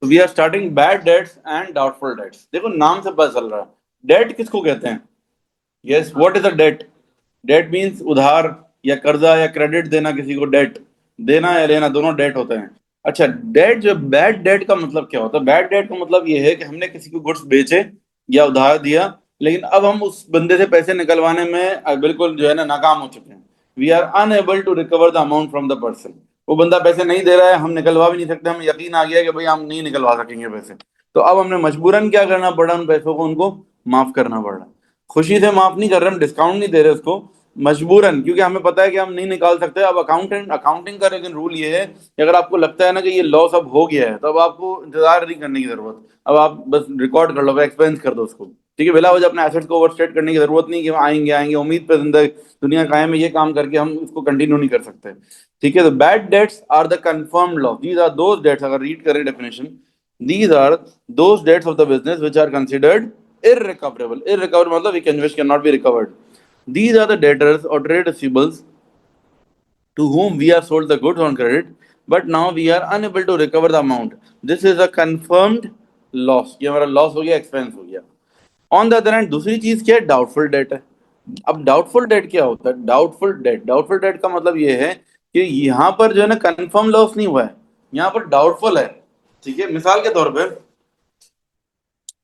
We are starting bad debts and doubtful debts. देखो नाम से पता चल रहा है डेट किसको कहते हैं। Yes, what is a debt? Debt means उधार या कर्जा या क्रेडिट देना किसी को, डेट देना या लेना दोनों डेट होते हैं। अच्छा, डेट जो बैड डेट का मतलब क्या होता है? बैड डेट का मतलब ये है कि हमने किसी को गुड्स बेचे या उधार दिया, लेकिन अब हम उस बंदे से पैसे निकलवाने में बिल्कुल जो है ना नाकाम हो चुके हैं। We are unable to recover the amount from the person. वो बंदा पैसे नहीं दे रहा है, हम निकलवा भी नहीं सकते, हमें यकीन आ गया कि भाई हम नहीं निकलवा सकेंगे पैसे। तो अब हमने मजबूरन क्या करना पड़ा, उन पैसों को उनको माफ करना पड़ा। खुशी से माफ नहीं कर रहे, हम डिस्काउंट नहीं दे रहे उसको, मजबूरन, क्योंकि हमें पता है कि हम नहीं निकाल सकते। अब अकाउंटिंग का लेकिन रूल ये है कि अगर आपको लगता है ना कि ये लॉस अब हो गया है, तो अब आपको इंतजार नहीं करने की जरूरत। अब आप बस रिकॉर्ड कर लो, एक्सपेंस कर दो उसको। ठीक है, बिला वजह अपने एसेट्स को ओवरस्टेट करने की जरूरत नहीं कि हम आएंगे आएंगे उम्मीद पे जिंदगी दुनिया कायम है, ये काम करके हम इसको कंटिन्यू नहीं कर सकते। ठीक है, तो bad debts are the confirmed loss, these are those debts, अगर रीड करें definition, these are those debts of the business which are considered irrecoverable. Irrecoverable मतलब which cannot be recovered. These are the debtors or trade receivables to whom we have sold the goods on credit, but now we are unable to recover the amount. This is a confirmed loss. ये हमारा loss हो गया, expense हो गया। On the other hand दूसरी चीज क्या है? डाउटफुल डेट है। अब डाउटफुल डेट क्या होता है? डाउटफुल डेट का मतलब ये है कि यहाँ पर जो है ना कंफर्म लॉस नहीं हुआ है, यहाँ पर डाउटफुल है। ठीक है, मिसाल के तौर पे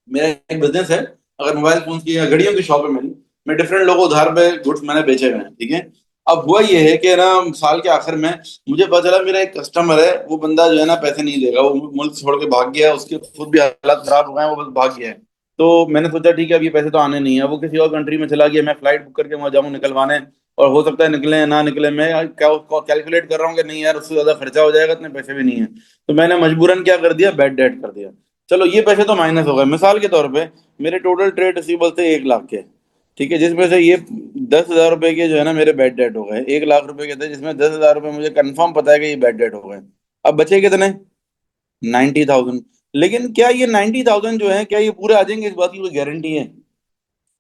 मेरा एक बिजनेस है, अगर मोबाइल फोन की या घड़ियों की शॉप है मेरी, मैं डिफरेंट लोगों को उधार पे गुड्स मैंने बेचे हुए हैं। ठीक है, अब हुआ ये है कि ना साल के आखिर में मुझे पता चला मेरा एक कस्टमर है, वो बंदा जो है ना पैसे नहीं देगा, वो मुल्क छोड़ के भाग गया है, उसके खुद भी हालात खराब हो गए हैं, वो बस भाग गया है। तो मैंने सोचा ठीक है अब ये पैसे तो आने नहीं है, वो किसी और कंट्री में चला गया, मैं फ्लाइट बुक करके वहां जाऊँ निकलवाने, और हो सकता है निकले ना निकले। मैं क्या कैलकुलेट कर रहा हूँ कि नहीं यार उससे ज्यादा खर्चा हो जाएगा, इतने पैसे भी नहीं है। तो मैंने मजबूरन क्या कर दिया, बैड डेट कर दिया। चलो ये पैसे तो माइनस हो गए। मिसाल के तौर पे मेरे टोटल ट्रेड रिसीवेबल थे 1 लाख के। ठीक है, जिसमें से ये 10,000 रुपए के जो है ना मेरे बैड डेट हो गए। 1 लाख रुपए के थे जिसमें 10,000 रुपए मुझे कंफर्म पता है कि ये बैड डेट हो गए। अब बचे कितने? 90,000। लेकिन क्या ये 90,000 जो है क्या ये पूरे आ जाएंगे, इस बात की कोई गारंटी है?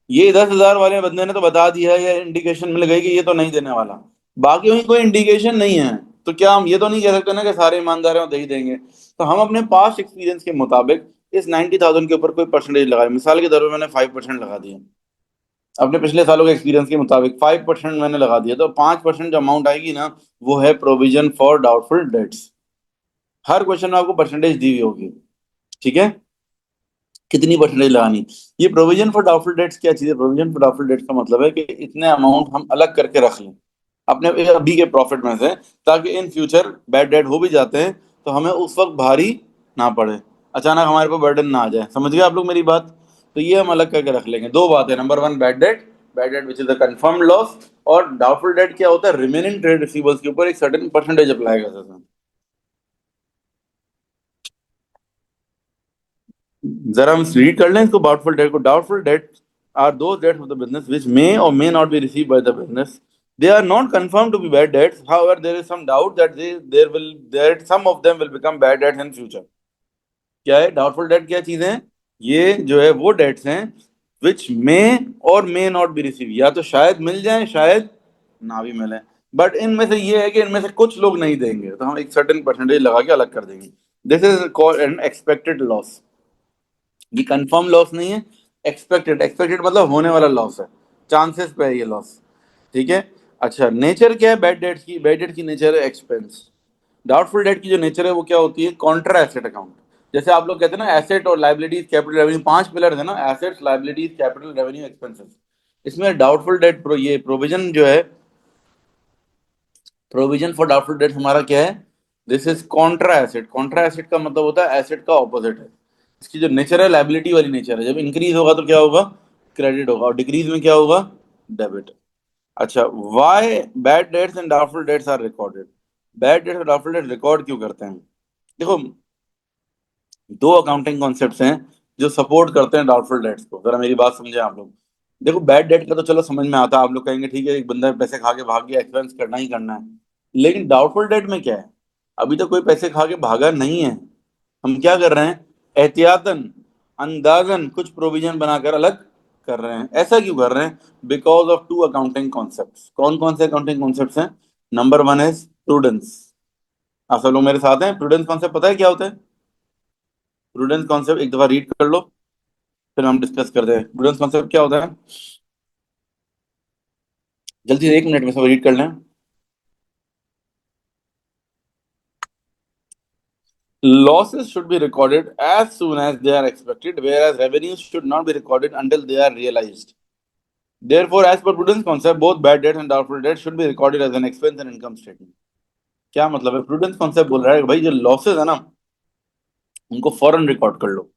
ये 10,000 वाले बंदे ने तो बता दिया है, या इंडिकेशन मिल गई कि ये तो नहीं देने वाला, बाकी वही कोई इंडिकेशन नहीं है। तो क्या हम ये तो नहीं कह सकते ना कि सारे ईमानदार हैं दे ही देंगे? तो हम अपने पास्ट एक्सपीरियंस के मुताबिक इस 90,000 के ऊपर कोई परसेंटेज लगाए। मिसाल के तौर पर मैंने 5% लगा दिया, अपने पिछले सालों के एक्सपीरियंस के मुताबिक 5% मैंने लगा दिया, तो 5% जो अमाउंट आएगी ना, वो है provision for doubtful dates. Her question में आपको परसेंटेज दी हुई होगी। ठीक है, कितनी परसेंटेज लगानी। ये प्रोविजन फॉर डाउटफुल डेट्स क्या चीज है? प्रोविजन फॉर डाउटफुल डेट्स का मतलब है कि इतने अमाउंट हम अलग करके रख लें अपने अभी के प्रॉफिट में से, ताकि इन फ्यूचर बैड डेट हो भी जाते हैं तो हमें उस वक्त भारी ना पड़े, अचानक हमारे पर बर्डन ना आ जाए। समझ गए आप लोग मेरी बात? तो ये हम अलग करके रख लेंगे। दो बातें, number one bad debt, bad debt which is the confirm loss, और डाउटफुल डेट क्या होता है? रिमेनिंग ट्रेड रिसीवर्स के ऊपर एक सर्टेन परसेंटेज अप्लाई कर सकते हैं। जरा हम रीड कर लें इसको, डाउटफुल डेट को। Doubtful debt are those debts of the business which may or may not be received by the business. They are not confirmed to be bad debts. However, there is some doubt that some of them will become bad debts in future. क्या है doubtful debt? क्या चीजें हैं ये? जो है वो dates हैं which may और may not be received, या तो शायद मिल जाए शायद ना भी मिले, बट इनमें से ये है कि इनमें से कुछ लोग नहीं देंगे, तो हम एक सर्टेन परसेंटेज लगा के अलग कर देंगे। This is called an expected loss. ये कंफर्म लॉस नहीं है, एक्सपेक्टेड। एक्सपेक्टेड मतलब होने वाला लॉस है, चांसेस पे है ये लॉस। ठीक है, अच्छा नेचर क्या है बैड डेट की? बैड डेट की नेचर है एक्सपेंस। डाउटफुल डेट की जो नेचर है वो क्या होती है? Contra asset account. जैसे आप लोग कहते हैं ना एसेट और लाइबिलिटीज कैपिटल रेवेन्यू, 5 पिलर है ना, assets liabilities capital revenue expenses. इसमें डाउटफुल डेट ये प्रोविजन जो है, प्रोविजन फॉर डाउटफुल डेट हमारा क्या है? This is Contra asset. Contra asset का मतलब होता है एसेट का ऑपोजिट है। इसकी जो नेचर है लाइबिलिटी वाली नेचर है। जब इंक्रीज होगा तो क्या होगा? क्रेडिट होगा, और डिक्रीज में क्या होगा? डेबिट। अच्छा, why bad debts and doubtful debts are recorded? Bad debts और डाउटफुल डेट्स रिकॉर्ड क्यों करते हैं? देखो, दो अकाउंटिंग कॉन्सेप्ट्स हैं जो सपोर्ट करते हैं डाउटफुल डेट्स को, जरा मेरी बात समझे आप लोग। देखो बैड डेट का तो चलो समझ में आता है, आप लोग कहेंगे ठीक है एक बंदा पैसे खा के भाग गया, एक्सपेंस करना ही करना है। लेकिन डाउटफुल डेट में क्या है? अभी तो कोई पैसे खा के भागा नहीं है, हम क्या कर रहे हैं? एहतियातन, अंदाजन कुछ प्रोविजन बनाकर अलग कर रहे हैं। ऐसा क्यों कर रहे हैं? Because of two accounting concepts. कौन कौन से अकाउंटिंग कॉन्सेप्ट्स हैं? Number one is prudence. आप सब लोग मेरे साथ हैं? प्रूडेंस कॉन्सेप्ट पता है क्या होता है? प्रूडेंस कॉन्सेप्ट एक दफा रीड कर लो, फिर हम डिस्कस करते हैं। प्रूडेंस कॉन्सेप्ट क्या होता है, जल्दी से 1 मिनट में सब रीड कर लें। Losses should be recorded as soon as they are expected, whereas revenues should not be recorded until they are realized. Therefore, as per prudence concept, both bad debts and doubtful debts should be recorded as an expense in income statement. क्या मतलब है? Prudence concept बोल रहा है कि भाई जो losses है ना, उनको फौरन रिकॉर्ड कर लो,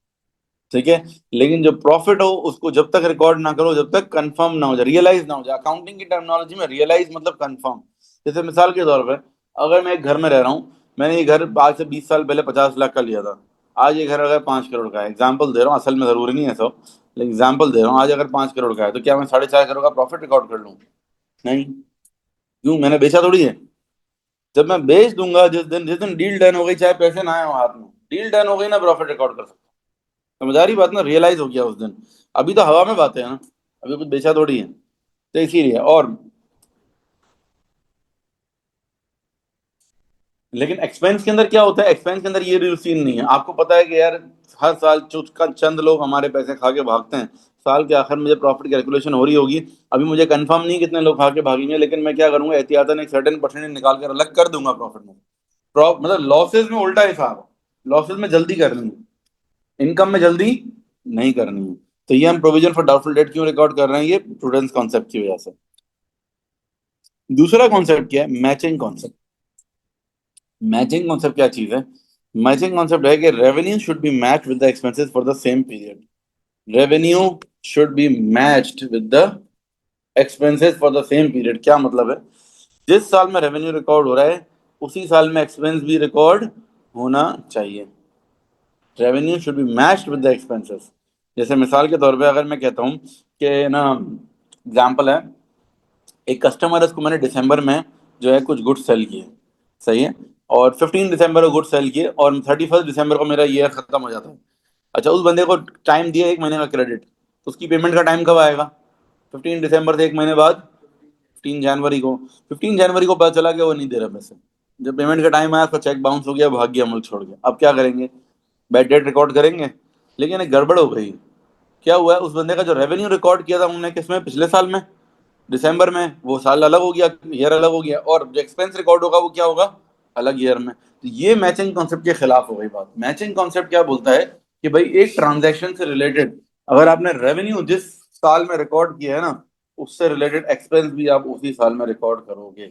ठीक है, लेकिन जो प्रॉफिट हो उसको जब तक रिकॉर्ड ना करो जब तक कंफर्म ना हो जाए, रियलाइज ना हो जाए। अकाउंटिंग की टर्मिनोलॉजी में रियलाइज मतलब कंफर्म। जैसे मिसाल के तौर पे, अगर मैं एक घर में रह रहा हूँ, मैंने ये घर आज से 20 साल पहले 50 लाख का लिया था, आज ये घर अगर 5 करोड़ का है, एग्जाम्पल दे रहा हूँ, असल में जरूरी नहीं है सब, लेकिन एग्जाम्पल दे रहा हूँ, आज अगर 5 करोड़ का है तो क्या मैं 4.5 करोड़ का प्रॉफिट रिकॉर्ड कर लूँ? नहीं। क्यों? मैंने बेचा थोड़ी है। जब मैं बेच दूंगा, जिस दिन डील डन हो गई, चाहे पैसे ना आए हो हाथ में, डील डन हो गई ना, प्रॉफिट रिकॉर्ड कर सकता हूं। समझ आ रही बात ना? रियलाइज हो गया उस दिन। अभी तो हवा में बातें हैं ना, अभी कुछ बेचा थोड़ी है। तो इसीलिए। और लेकिन एक्सपेंस के अंदर क्या होता है, एक्सपेंस के अंदर ये रूल सीन नहीं है। आपको पता है कि यार हर साल चंद लोग हमारे पैसे खा के भागते हैं, साल के आखिर मुझे प्रॉफिट कैलकुलेशन हो रही होगी, अभी मुझे कंफर्म नहीं कितने लोग खा के भागेंगे, लेकिन मैं क्या करूंगा, एहतियातन एक सर्टेन परसेंटेज निकाल कर अलग कर दूंगा प्रॉफिट में। मतलब लॉसेस में उल्टा हिसाब है, लॉसेस में जल्दी करनी है, इनकम में जल्दी नहीं करनी है। तो ये हम प्रोविजन फॉर डाउटफुल डेट क्यों रिकॉर्ड कर रहे हैं, ये प्रूडेंस कॉन्सेप्ट की वजह से। दूसरा कॉन्सेप्ट क्या है, मैचिंग कॉन्सेप्ट। मैचिंग कॉन्सेप्ट क्या चीज है? मैचिंग कॉन्सेप्ट है कि revenue should be matched with the expenses for the same period. Revenue should be matched with the expenses for the same period. क्या मतलब है? जिस साल में रेवेन्यू रिकॉर्ड हो रहा है उसी साल में एक्सपेंस भी रिकॉर्ड होना चाहिए। Revenue should be matched with the expenses. जैसे मिसाल के तौर पे अगर मैं कहता हूँ कि ना, एग्जाम्पल है, एक कस्टमर है, उसको मैंने दिसंबर में जो है कुछ गुड्स सेल किए, सही है, और 15 दिसंबर को गुड्स सेल किए, और 31 दिसंबर को मेरा ईयर खत्म हो जाता है। अच्छा, उस बंदे को टाइम दिया 1 महीने का क्रेडिट, उसकी पेमेंट का टाइम कब आएगा? 15 दिसंबर से 1 महीने बाद, 15 जनवरी को। 15 जनवरी को पता चला कि वो नहीं दे रहा पैसे। जब पेमेंट का टाइम आया, उसका चेक बाउंस हो गया, भाग गया मुल्क छोड़ के। अब क्या करेंगे? बैड डेट रिकॉर्ड करेंगे। लेकिन एक गड़बड़ हो गई। क्या हुआ है, उस बंदे का जो रेवेन्यू रिकॉर्ड किया था हमने किसमें, पिछले साल में, दिसंबर में, वो साल अलग हो गया, ईयर अलग हो गया, और जो एक्सपेंस रिकॉर्ड होगा वो क्या होगा, अलग ईयर में। तो ये मैचिंग कॉन्सेप्ट के खिलाफ हो गई बात। मैचिंग कॉन्सेप्ट क्या बोलता है कि भाई एक ट्रांजैक्शन से रिलेटेड अगर आपने रेवेन्यू जिस साल में रिकॉर्ड किया है ना, उससे रिलेटेड एक्सपेंस भी आप उसी साल में रिकॉर्ड करोगे।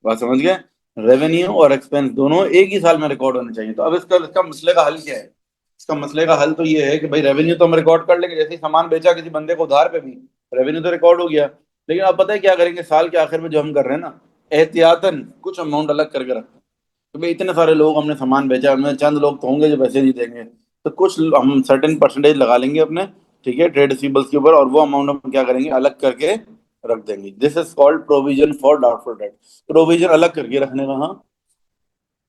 बात समझ गए? रेवेन्यू और एक्सपेंस दोनों एक ही साल में रिकॉर्ड होने चाहिए। तो अब इसका इसका मसले का हल क्या है? इसका मसले का हल तो ये है कि भाई रेवेन्यू तो हम रिकॉर्ड कर लेंगे, जैसे ही सामान बेचा किसी बंदे को उधार पे भी, रेवेन्यू तो रिकॉर्ड हो गया। लेकिन आप पता है क्या करेंगे, साल के आखिर में जो हम कर रहे हैं ना, एहतियातन कुछ अमाउंट अलग करके रखते हैं। तो भाई इतने सारे लोग हमने सामान बेचा, उनमें चंद लोग तो होंगे जो पैसे नहीं देंगे, तो कुछ हम सर्टेन परसेंटेज लगा लेंगे अपने, ठीक है, ट्रेड रिसीवेबल्स के ऊपर, और वो अमाउंट हम क्या करेंगे, अलग करके रख देंगे। This is called provision for doubtful date. Provision अलग करके रखने का, हाँ।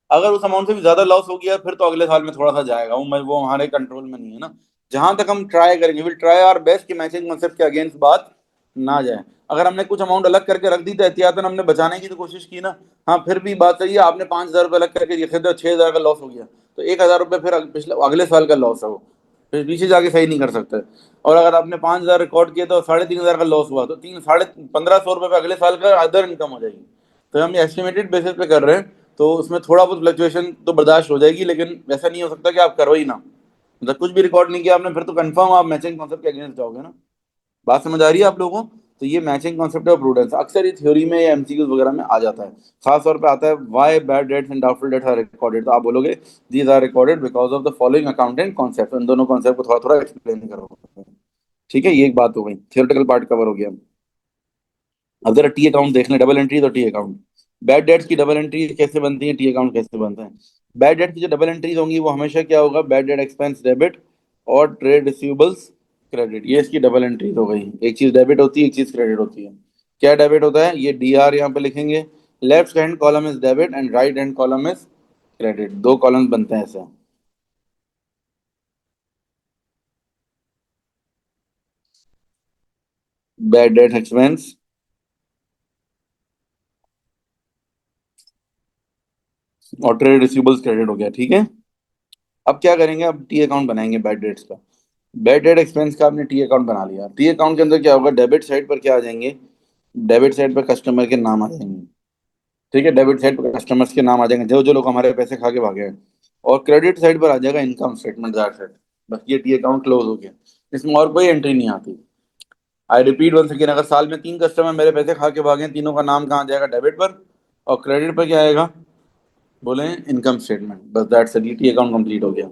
अगर उस अमाउंट से भी ज्यादा लॉस हो गया फिर तो अगले साल में थोड़ा सा जाएगा, वो हमारे कंट्रोल में नहीं है ना। जहां तक हम ट्राई करेंगे, विल ट्राई आवर बेस्ट कि मैचिंग कॉन्सेप्ट के अगेंस्ट बात ना जाए। अगर हमने कुछ अमाउंट अलग करके रख दी तो एहतियातन हमने बचाने की तो कोशिश की ना। हाँ, फिर भी बात सही है, आपने 5,000 रुपये अलग करके रखे थे, 6,000 का लॉस हो गया, तो 1,000 रुपये फिर पिछले अगले साल का लॉस है, वो फिर पीछे जाके सही नहीं कर सकते। और अगर आपने 5,000 रिकॉर्ड किया तो 3,500 का लॉस हुआ, तो तीन साढ़े 1,500 रुपये अगले साल का अदर इनकम हो जाएगी। तो हम एस्टिमेटेड बेसिस पे कर रहे हैं, तो उसमें थोड़ा बहुत फ्लक्चुएशन तो बर्दाश्त हो जाएगी, लेकिन वैसा नहीं हो सकता कि आप करो ही ना। मतलब कुछ भी रिकॉर्ड नहीं किया आपने, फिर तो कंफर्म आप मैचिंग कॉन्सेप्ट के अगेंस्ट जाओगे ना। बात समझ आ रही है आप लोगों को? तो ये मैचिंग कॉन्सेप्ट है प्रूडेंस, अक्सर ये थ्योरी में या एमसीक्यूज वगैरह में आ जाता है। खास तौर पे आता है why bad debts and doubtful debts are recorded, तो आप बोलोगे these are recorded because of the following accountant concept. इन दोनों कॉन्सेप्ट को थोड़ा थोड़ा एक्सप्लेन करो। ठीक है, ये एक बात हो गई, थियोरेटिकल पार्ट कवर हो गया। अब जरा टी अकाउंट देख लें, डबल एंट्री तो टी अकाउंट। बैड डेट्स की डबल एंट्री कैसे बनती है, टी अकाउंट कैसे बनता है? बैड डेट की जो डबल एंट्रीज होंगी वो हमेशा क्या होगा, बैड डेट एक्सपेंस डेबिट और ट्रेड रिसीवेबल्स क्रेडिट, ये इसकी डबल एंट्रीज हो गई। एक चीज डेबिट होती है, एक चीज क्रेडिट होती है। क्या डेबिट होता है, ये डी आर यहाँ पे लिखेंगे, left hand column is debit and right hand column is credit, दो कॉलम बनते हैं ऐसे। बैड डेट एक्सपेंस और ट्रेड रिसीवेबल्स क्रेडिट हो गया, ठीक है। अब क्या करेंगे, अब टी अकाउंट बनाएंगे बैड डेट्स का। बैड डेट एक्सपेंस का आपने टी अकाउंट बना लिया। टी अकाउंट के अंदर क्या होगा, डेबिट साइड पर क्या आ जाएंगे, डेबिट साइड पर कस्टमर के नाम आ जाएंगे। ठीक है, डेबिट साइड पर कस्टमर्स के नाम आ जाएंगे, जो जो लोग हमारे पैसे खा के भागे हैं। और क्रेडिट साइड पर आ जाएगा इनकम स्टेटमेंट, दैट्स इट। बस ये टी अकाउंट क्लोज हो गया। इसमें और कोई एंट्री नहीं आती। आई रिपीट वन सेकेंड, अगर साल में 3 कस्टमर मेरे पैसे खा के भागे, तीनों का नाम कहाँ आ जाएगा, डेबिट पर। और क्रेडिट पर क्या आएगा, बोले, इनकम स्टेटमेंट। बस that's it, T account complete हो गया।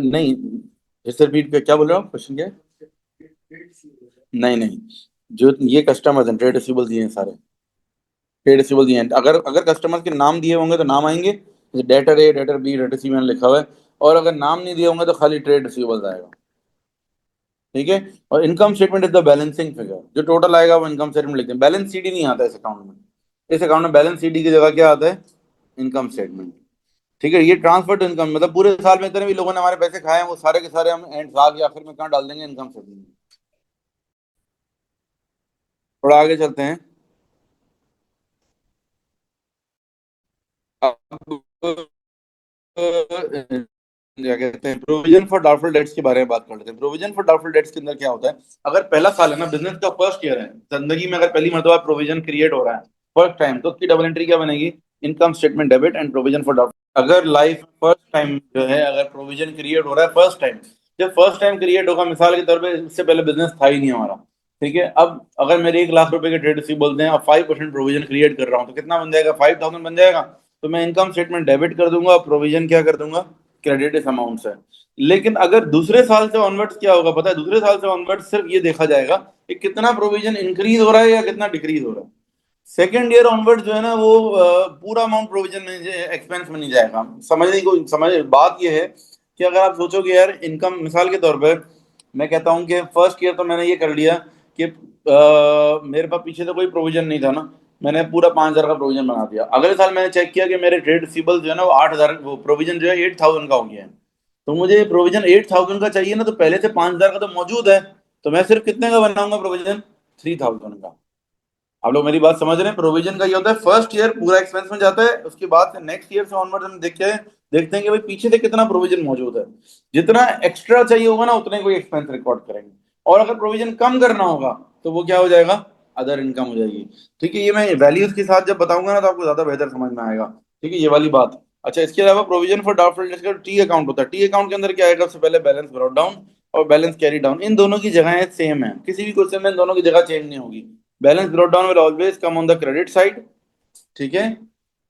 नहीं, फिर से रिपीट, क्या बोल रहे हो, क्वेश्चन क्या है? नहीं नहीं, जो ये कस्टमर्स हैं, ट्रेड रिसीवेबल्स ये हैं सारे। ट्रेड रिसीवेबल्स ये हैं, अगर अगर कस्टमर के नाम दिए होंगे तो नाम आएंगे, जैसे डेटर ए, डेटर बी, डेटर सी मैंने लिखा हुआ है। और अगर नाम नहीं दिए होंगे तो खाली ट्रेड रिसीवेबल्स आएगा। ठीक है। और income statement is the balancing figure, जो टोटल आएगा वो इनकम स्टेटमेंट लिखते हैं। बैलेंस सीडी नहीं आता इस अकाउंट में। इस अकाउंट में बैलेंस सीडी की जगह क्या आता है, इनकम स्टेटमेंट। ठीक है, ये ट्रांसफर टू इनकम, मतलब पूरे साल में जितने भी लोगों ने हमारे पैसे खाए हैं वो सारे के सारे हम एंड साल के आखिर में कहाँ डाल देंगे, इनकम स्टेटमेंट में। थोड़ा आगे चलते हैं। अब क्या कहते हैं, प्रोविजन फॉर डाउटफुल डेट्स के बारे में बात कर लेते हैं। प्रोविजन फॉर डाउटफुल डेट्स के अंदर क्या होता है, अगर पहला साल है ना, बिजनेस का फर्स्ट ईयर है, जिंदगी में अगर पहली मर्तबा प्रोविजन क्रिएट हो रहा है फर्स्ट टाइम, तो उसकी डबल एंट्री क्या बनेगी, income statement debit and provision for doubtful. अगर लाइफ फर्स्ट टाइम जो है, अगर प्रोविजन क्रिएट हो रहा है फर्स्ट टाइम, जब फर्स्ट टाइम क्रिएट होगा, मिसाल के तौर पे इससे पहले बिजनेस था ही नहीं हमारा। ठीक है, अब अगर मेरे 1 लाख रुपए के ट्रेड रिसीव बोलते हैं और 5% प्रोविजन क्रिएट कर रहा हूँ, तो कितना बन जाएगा, 5,000 बन जाएगा। तो मैं इनकम स्टेटमेंट डेबिट कर दूंगा और प्रोविजन क्या कर दूंगा, क्रेडिट इस अमाउंट से। लेकिन अगर दूसरे साल से ऑनवर्ड्स क्या होगा पता है, दूसरे साल से ऑनवर्ड्स सिर्फ ये देखा जाएगा कि कितना प्रोविजन इंक्रीज हो रहा है या कितना डिक्रीज हो रहा है। सेकेंड ईयर ऑनवर्ड जो है ना, वो पूरा अमाउंट प्रोविजन में, एक्सपेंस में नहीं जाएगा। समझने को समझ, बात ये है कि अगर आप सोचोगे यार, इनकम मिसाल के तौर पर मैं कहता हूँ कि फर्स्ट ईयर तो मैंने ये कर लिया कि मेरे पास पीछे तो कोई प्रोविजन नहीं था ना, मैंने पूरा 5,000 का प्रोविजन बना दिया। अगले साल मैंने चेक किया कि मेरे ट्रेड रिसीवेबल जो है ना वो 8,000, वो प्रोविजन जो है 8,000 का हो गया है। तो मुझे प्रोविजन 8,000 का चाहिए ना, तो पहले से 5,000 का तो मौजूद है। तो मैं सिर्फ कितने का बनाऊंगा प्रोविजन, 3,000 का। आप लोग मेरी बात समझ रहे हैं, प्रोविजन का ये होता है फर्स्ट ईयर पूरा एक्सपेंस में जाता है, उसके बाद से नेक्स्ट ईयर से ऑनवर्ड हम देखते हैं कि भाई पीछे से कितना प्रोविजन मौजूद है। जितना एक्स्ट्रा चाहिए होगा ना उतने कोई एक्सपेंस रिकॉर्ड करेंगे। और अगर प्रोविजन कम करना होगा तो वो क्या हो जाएगा, अदर इनकम हो जाएगी। ठीक है, ये मैं वैल्यूज के साथ जब बताऊंगा ना तो आपको ज्यादा बेहतर समझ में आएगा। ठीक है, ये वाली बात। अच्छा, इसके अलावा प्रोविजन फॉर डाउटफुल डेट्स का टी अकाउंट होता है। टी अकाउंट के अंदर क्या आएगा, सबसे पहले बैलेंस ब्रॉट डाउन और बैलेंस कैरी डाउन, इन दोनों की जगह सेम है, किसी भी क्वेश्चन में इन दोनों की जगह चेंज नहीं होगी। Balance brought down will always come on the credit side. ठीक है,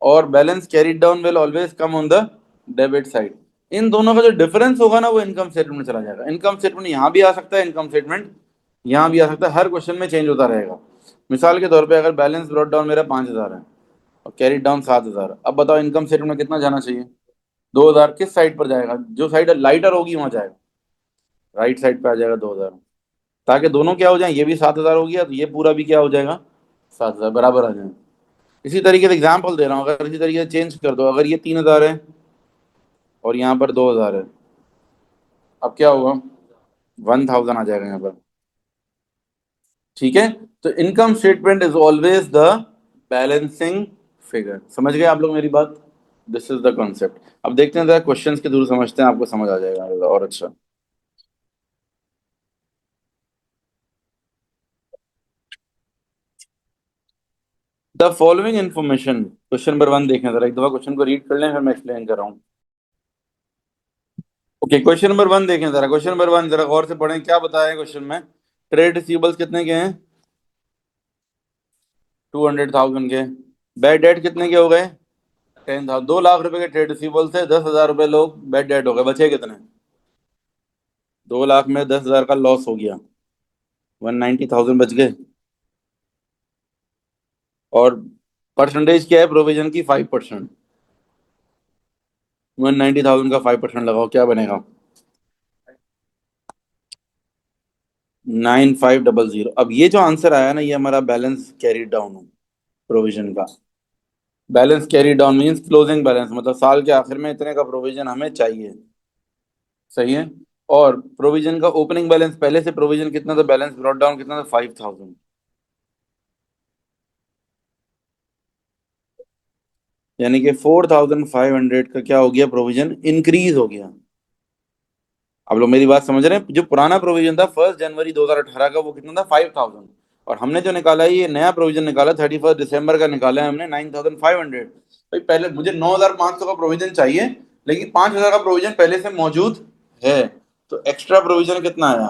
और balance carried down will always come on the debit side. इन दोनों का जो डिफरेंस होगा ना वो इनकम स्टेटमेंट में चला जाएगा। इनकम स्टेटमेंट यहाँ भी आ सकता है, इनकम स्टेटमेंट यहाँ भी आ सकता है, हर क्वेश्चन में चेंज होता रहेगा। मिसाल के तौर पे अगर बैलेंस ब्रॉट डाउन मेरा 5,000 है और कैरीड डाउन 7,000, अब बताओ इनकम स्टेटमेंट में कितना जाना चाहिए, 2,000 किस साइड पर जाएगा, जो साइड लाइटर होगी वहां जाएगा, राइट साइड पे आ जाएगा 2,000। ताकि दोनों क्या हो जाए, ये भी 7,000 हो गया तो ये पूरा भी क्या हो जाएगा, 7,000 बराबर आ जाए। इसी तरीके से एग्जाम्पल दे रहा हूँ, अगर इसी तरीके से चेंज कर दो, अगर ये 3,000 है और यहाँ पर 2,000 है, अब क्या होगा, 1,000 आ जाएगा यहाँ पर। ठीक है, तो income statement is always the balancing figure. समझ गए आप लोग मेरी बात, दिस इज द कॉन्सेप्ट। अब देखते हैं जरा क्वेश्चंस के थ्रू समझते हैं, आपको समझ आ जाएगा और अच्छा। The following information, question number 1 देखें जरा, एक दफा क्वेश्चन को रीड कर लें फिर मैं एक्सप्लेन कर रहा हूँ। ओके, क्वेश्चन नंबर 1 देखें जरा, क्वेश्चन नंबर 1 जरा गौर से पढ़ें, क्या बताया है क्वेश्चन में। ट्रेड रिसीवेबल्स कितने के हैं, 200,000 के। बैड डेट कितने के हो गए, 10,000। 2 लाख रुपए के ट्रेड रिसीवेबल से 10,000 रुपए लोग बैड डेट हो गए, बचे कितने, 2 लाख में 10,000 का लॉस हो गया, 190,000 बच गए। और परसेंटेज क्या है प्रोविजन की, 5%। 190,000 का 5% लगाओ, क्या बनेगा, 9,500। अब ये जो आंसर आया ना, ये हमारा बैलेंस कैरी डाउन प्रोविजन का। Balance carry down means closing balance, मतलब साल के आखिर में इतने का प्रोविजन हमें चाहिए। सही है। और प्रोविजन का ओपनिंग बैलेंस, पहले से प्रोविजन कितना था, बैलेंस ब्रॉट डाउन कितना था, 5,000। यानी कि 4500 का क्या हो गया, प्रोविजन इंक्रीज हो गया। आप लोग मेरी बात समझ रहे हैं? जो पुराना प्रोविजन था 1 जनवरी 2018 का, वो कितना था, 5000। और हमने जो निकाला है, ये नया प्रोविजन निकाला 31 दिसंबर का निकाला है हमने, 9500। भाई पहले मुझे 9500 का प्रोविजन चाहिए, लेकिन 5000 का प्रोविजन पहले से मौजूद है। तो एक्स्ट्रा प्रोविजन कितना आया,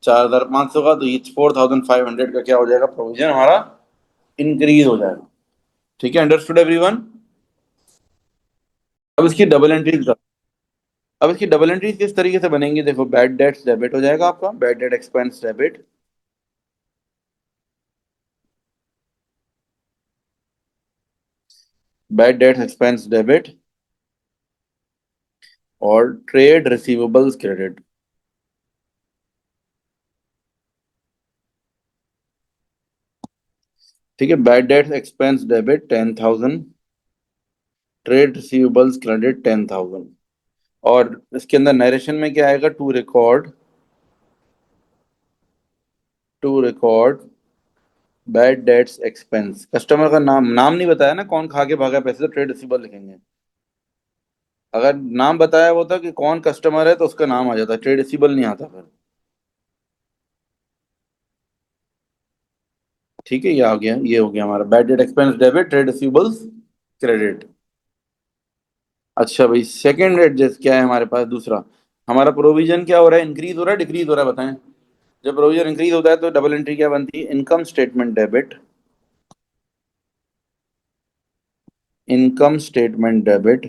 4500 का। तो ये 4500 का क्या हो जाएगा, प्रोविजन हमारा इंक्रीज हो जाएगा। ठीक है, अंडरस्टूड एवरीवन? अब इसकी डबल एंट्रीज, अब इसकी डबल एंट्रीज किस तरीके से बनेंगी, देखो, बैड डेट्स डेबिट हो जाएगा आपका, bad debt expense debit. Bad debt expense debit और ट्रेड रिसीवेबल्स क्रेडिट। ठीक है, bad debt expense debit 10,000, trade receivables credit 10,000। और इसके अंदर नरेशन में क्या आएगा, to record bad debts expense. Customer का नाम, नाम नहीं बताया ना कौन खा के भागा पैसे, तो ट्रेड रिसीवेबल लिखेंगे। अगर नाम बताया होता कि कौन कस्टमर है तो उसका नाम आ जाता, ट्रेड रिसीवेबल नहीं आता फिर। ठीक है, ये आ गया, ये हो गया हमारा bad debt expense debit, trade receivables credit. अच्छा भाई, सेकंड एडजस्ट क्या है हमारे पास, दूसरा हमारा प्रोविजन क्या हो रहा है, इंक्रीज हो रहा है डिक्रीज हो रहा है, बताएं। जब प्रोविजन इंक्रीज होता है तो डबल एंट्री क्या बनती है, income statement debit, income statement debit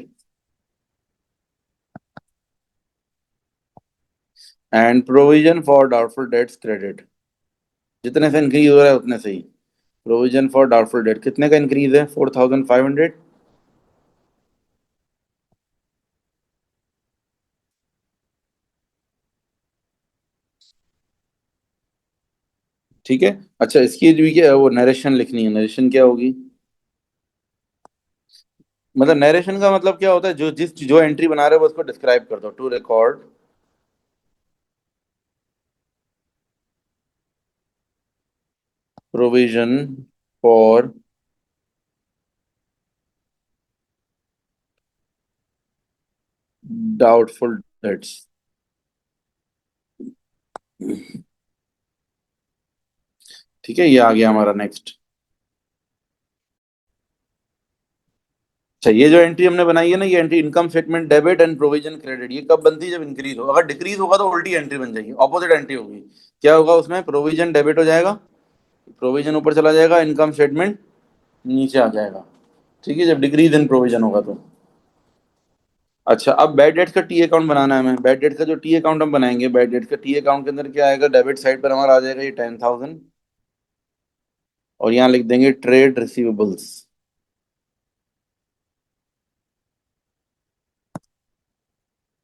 and provision for doubtful debts credit. जितने से इंक्रीज हो रहा है उतने से ही। प्रोविजन फॉर डाउटफुल डेट कितने का इंक्रीज है, 4500। ठीक है। अच्छा, इसकी भी क्या वो नरेशन लिखनी है, नरेशन क्या होगी, मतलब नरेशन का मतलब क्या होता है, जो एंट्री बना रहे हो उसको डिस्क्राइब कर दो, to record provision for doubtful debts. ठीक है, ये आ गया हमारा नेक्स्ट। अच्छा, ये जो एंट्री हमने बनाई है ना, ये entry income statement debit and provision credit, ये कब बनती है, जब इंक्रीज हो। अगर डिक्रीज होगा तो उल्टी एंट्री बन जाएगी, ऑपोजिट एंट्री होगी। क्या होगा उसमें, प्रोविजन डेबिट हो जाएगा, प्रोविजन ऊपर चला जाएगा, इनकम स्टेटमेंट नीचे आ जाएगा। ठीक है, जब डिक्रीज इन प्रोविजन होगा तो। अच्छा, अब बैड डेट्स का टी अकाउंट बनाना है हमें। बैड डेट्स का जो टी अकाउंट हम बनाएंगे, बैड डेट्स का टी अकाउंट के अंदर क्या आएगा, डेबिट साइड पर हमारा आ जाएगा ये 10,000, और यहाँ लिख देंगे ट्रेड रिसीवेबल्स।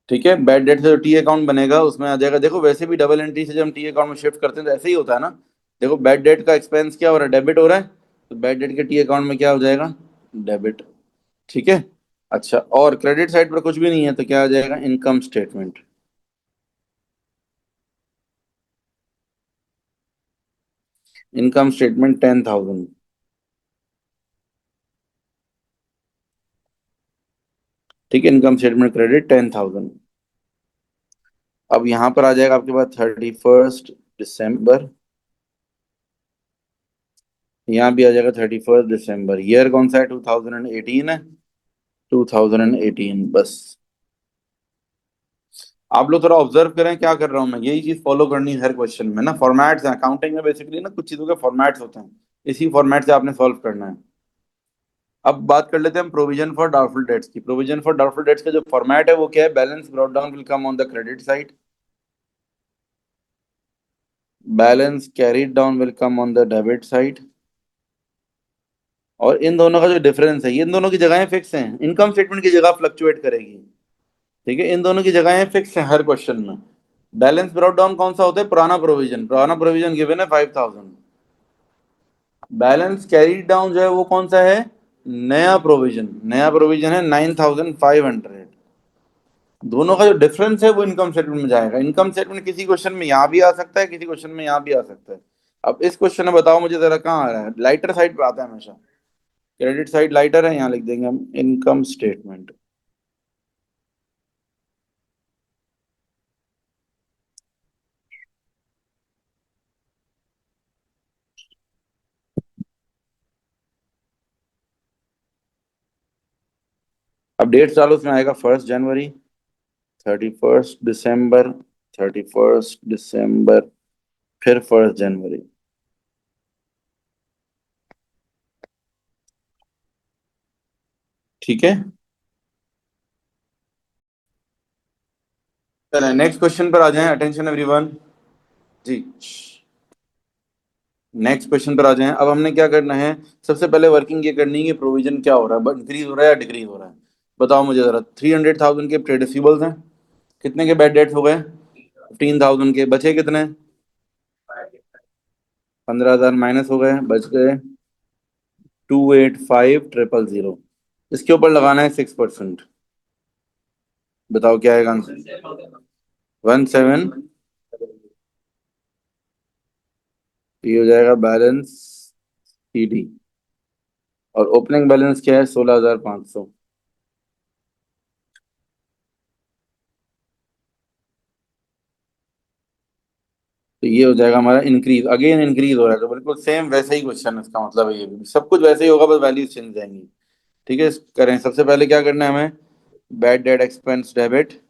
ठीक है, बैड डेट से जो टी अकाउंट बनेगा उसमें आ जाएगा, देखो वैसे भी डबल एंट्री से जब हम टी अकाउंट में शिफ्ट करते हैं तो ऐसे ही होता है ना। देखो, बैड डेट का एक्सपेंस क्या हो रहा है, डेबिट हो रहा है, तो बैड डेट के टी अकाउंट में क्या हो जाएगा, डेबिट। ठीक है। अच्छा, और क्रेडिट साइड पर कुछ भी नहीं है तो क्या आ जाएगा, इनकम स्टेटमेंट। Income statement 10,000। ठीक है, इनकम स्टेटमेंट क्रेडिट 10,000। अब यहाँ पर आ जाएगा आपके पास 31 दिसंबर, यहाँ भी आ जाएगा 31 दिसंबर। ईयर कौन सा है, 2018 है, 2018 बस। आप लोग थोड़ा ऑब्जर्व करें क्या कर रहा हूँ मैं, यही चीज फॉलो करनी है हर क्वेश्चन में ना। फॉर्मेट्स हैं अकाउंटिंग में बेसिकली ना, कुछ चीजों के फॉर्मेट्स होते हैं, इसी फॉर्मेट से आपने सॉल्व करना है। अब बात कर लेते हैं हम प्रोविजन फॉर डाउटफुल डेट्स की। प्रोविजन फॉर डाउटफुल डेट्स का जो फॉर्मेट है वो क्या है, balance brought down will come on the credit side, balance carried down will come on the debit side. और इन दोनों का जो डिफरेंस है, ये इन दोनों की जगहें फिक्स हैं, इनकम स्टेटमेंट की जगह फ्लक्चुएट करेगी। ठीक है, इन दोनों की जगहें फिक्स हैं हर क्वेश्चन में। बैलेंस ब्रॉट डाउन कौन सा होता है, पुराना प्रोविजन, पुराना प्रोविजन गिवन है 5,000। बैलेंस कैरी डाउन जो है वो कौन सा है, नया प्रोविजन, नया प्रोविजन है 9,500। दोनों का जो डिफरेंस है वो इनकम स्टेटमेंट में जाएगा। इनकम स्टेटमेंट किसी क्वेश्चन में यहाँ भी आ सकता है, किसी क्वेश्चन में यहाँ भी आ सकता है। अब इस क्वेश्चन में बताओ मुझे जरा, कहाँ आ रहा है, लाइटर साइड पे आता है हमेशा। क्रेडिट साइड लाइटर है, यहाँ लिख देंगे हम इनकम स्टेटमेंट। अब डेट चालू उसमें आएगा 1 जनवरी, 31 दिसंबर, 31 दिसंबर, फिर 1 जनवरी। ठीक है। चलें नेक्स्ट क्वेश्चन पर आ जाएं, अटेंशन एवरीवन जी। नेक्स्ट क्वेश्चन पर आ जाएं। अब हमने क्या करना है, सबसे पहले वर्किंग ये करनी है कि प्रोविजन क्या हो रहा है, इंक्रीज हो रहा है या डिक्रीज हो रहा है। बताओ मुझे जरा, 300,000 के ट्रेड रिसीवेबल्स हैं, कितने के बैड डेट्स हो गए, 15,000 के, बचे कितने, 15,000 माइनस हो गए, बच गए 285,000। इसके ऊपर लगाना है 6%। बताओ क्या आएगा आंसर, 17। ये हो जाएगा बैलेंस ईडी। और ओपनिंग बैलेंस क्या है, 16,500। तो ये हो जाएगा हमारा इंक्रीज, अगेन इंक्रीज हो रहा है, तो बिल्कुल सेम वैसे ही क्वेश्चन है, इसका मतलब है ये भी सब कुछ वैसे ही होगा, बस वैल्यूज चेंज जाएंगी। ठीक है, करें। सबसे पहले क्या करना है हमें, bad debt expense debit,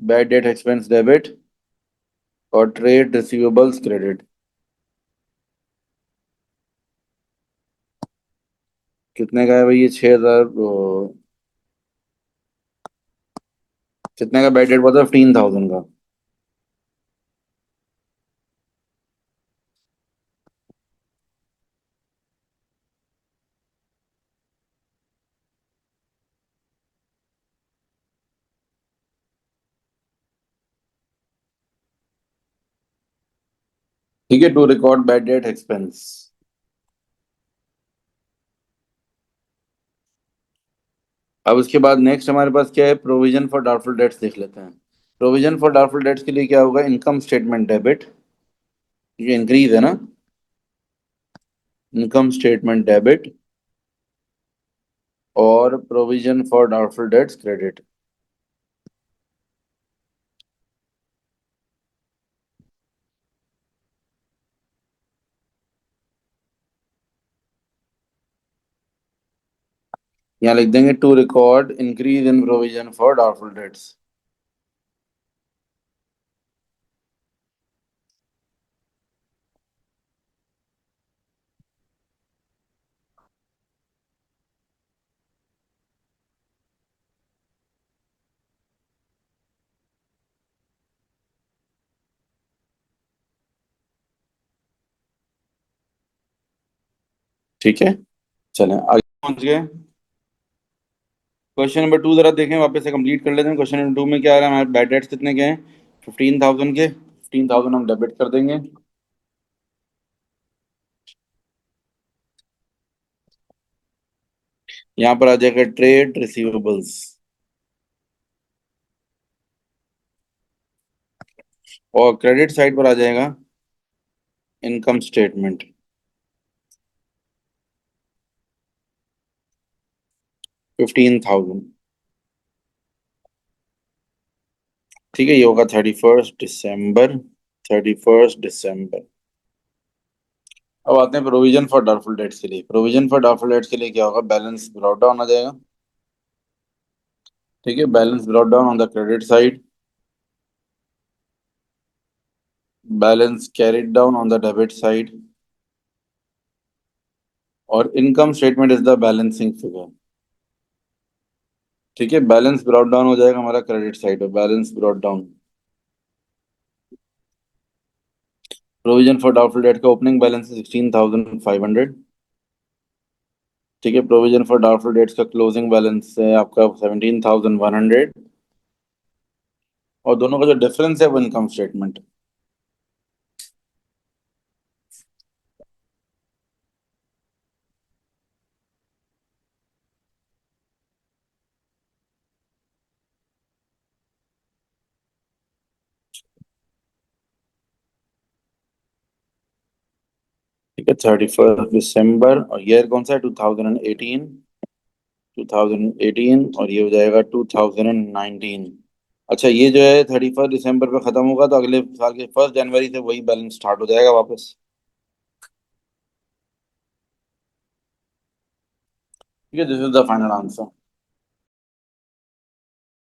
bad debt expense debit और ट्रेड रिसीवेबल्स क्रेडिट। कितने का है भाई ये, 6,000, कितने का बैड डेट बोला था, 15,000 का। ठीक है, to record bad debt expense. अब उसके बाद नेक्स्ट हमारे पास क्या है, प्रोविजन फॉर डाउटफुल डेट्स देख लेते हैं। प्रोविजन फॉर डाउटफुल डेट्स के लिए क्या होगा, इनकम स्टेटमेंट डेबिट, ये इंक्रीज है ना, इनकम स्टेटमेंट डेबिट और provision for doubtful debts credit. यहाँ लिख देंगे to record increase in provision for doubtful debts. ठीक है, चलें आगे पहुंच गए। क्वेश्चन नंबर 2 जरा देखें, वापस से कंप्लीट कर लेते हैं। क्वेश्चन नंबर 2 में क्या आ रहा है, हमारे बैड डेट्स कितने के हैं, 15,000 के, 15,000 हम डेबिट कर देंगे। यहाँ पर आ जाएगा ट्रेड रिसीवेबल्स, और क्रेडिट साइड पर आ जाएगा इनकम स्टेटमेंट, 15,000। ठीक है, ये होगा 31 दिसंबर, 31 दिसंबर। अब आते हैं प्रोविजन फॉर डाउटफुल डेट्स के लिए। प्रोविजन फॉर डाउटफुल डेट्स के लिए क्या होगा, बैलेंस ब्रॉट डाउन आ जाएगा। ठीक है, balance brought down on the credit side, balance carried down on the debit side, और income statement is the balancing figure. ठीक है, बैलेंस ब्रॉट डाउन हो जाएगा हमारा क्रेडिट साइड पे, balance brought down. Provision for doubtful debt का opening balance है 16,500। ठीक है, प्रोविजन फॉर डाउटफुल डेट्स का क्लोजिंग बैलेंस है आपका 17,100। और दोनों का जो डिफरेंस है वो इनकम स्टेटमेंट। ठीक है, 31 दिसंबर, और ईयर कौन सा है? 2018। 2018, और ये हो जाएगा 2019। अच्छा, ये जो है 31 दिसंबर पे खत्म होगा, तो अगले साल के 1 जनवरी से वही बैलेंस स्टार्ट हो जाएगा वापस। ठीक है, this is the final answer.